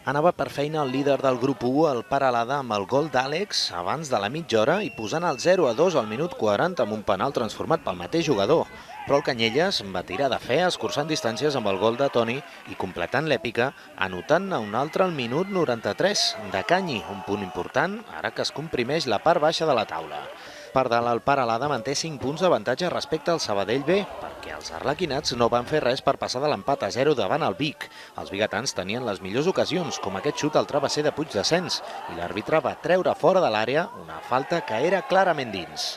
Anava per feina el líder del grup 1, el Peralada, amb el gol d'Àlex abans de la mitja hora i posant el 0-2 al minut 40 amb un penal transformat pel mateix jugador. Però el Canyelles va tirar de fe, escurçant distàncies amb el gol de Toni i completant l'èpica, anotant-ne un altre al minut 93 de Canyi, un punt important ara que es comprimeix la part baixa de la taula. Per dalt, el Peralada manté 5 punts d'avantatge respecte al Sabadell B, perquè els arlequinats no van fer res per passar de l'empat a 0 davant el Vic. Els biguetans tenien les millors ocasions, com aquest xut al travesser de Puigdescens, i l'àrbitre va treure fora de l'àrea una falta que era clarament dins.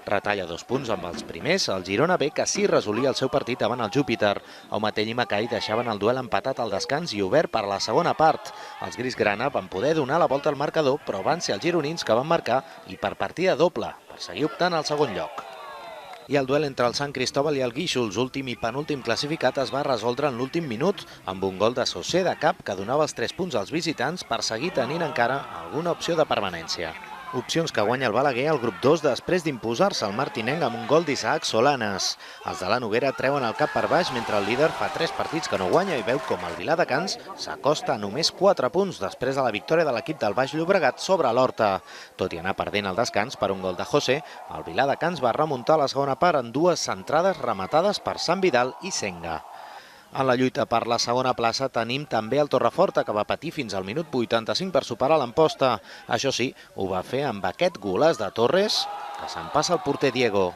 Retalla 2 punts amb els primers, el Girona B, que sí resolia el seu partit davant el Júpiter. Aumatell i Macai deixaven el duel empatat al descans i obert per a la segona part. Els grisgrana van poder donar la volta al marcador, però van ser els gironins que van marcar i per partida doble, per seguir optant al segon lloc. I el duel entre el Sant Cristóbal i el Guíxols, últim i penúltim classificat, es va resoldre en l'últim minut amb un gol de Sosé de cap que donava els 3 punts als visitants per seguir tenint encara alguna opció de permanència. Opcions que guanya el Balaguer al grup 2 després d'imposar-se al martinenc amb un gol d'Isaac Solanes. Els de la Noguera treuen el cap per baix mentre el líder fa 3 partits que no guanya i veu com el Viladecans s'acosta a només 4 punts després de la victòria de l'equip del Baix Llobregat sobre l'Horta. Tot i anar perdent el descans per un gol de José, el Viladecans va remuntar la segona part en 2 centrades rematades per Sant Vidal i Senga. En la lluita per la segona plaça tenim també el Torreforta, que va patir fins al minut 85 per superar l'emposta. Això sí, ho va fer amb aquest golaç de Torres, que se'n passa el porter Diego.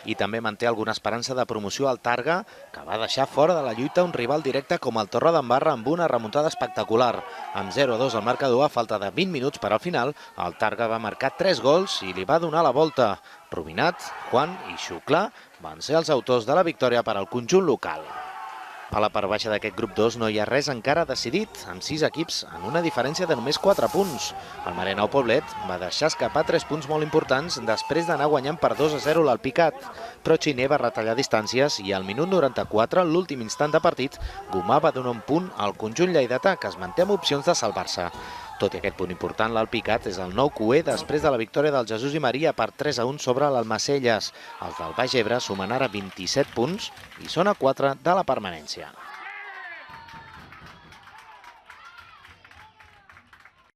I també manté alguna esperança de promoció al Targa, que va deixar fora de la lluita un rival directe com el Torredembarra amb una remuntada espectacular. Amb 0-2 al marcador, a falta de 20 minuts per al final, el Targa va marcar 3 gols i li va donar la volta. Rubinat, Juan i Xuclà van ser els autors de la victòria per al conjunt local. A la part baixa d'aquest grup 2 no hi ha res encara decidit, amb 6 equips en una diferència de només 4 punts. El Marenau Poblet va deixar escapar 3 punts molt importants després d'anar guanyant per 2-0 l'Alpicat. Però Xiner va retallar distàncies i al minut 94, l'últim instant de partit, Gomà va donar un punt al conjunt lleidatà, que es manté amb opcions de salvar-se. Tot i aquest punt important, l'Alpicat és el nou cuer després de la victòria del Jesús i Maria per 3-1 sobre l'Almacelles. Els del Baix Ebre sumen ara 27 punts i són a 4 de la permanència.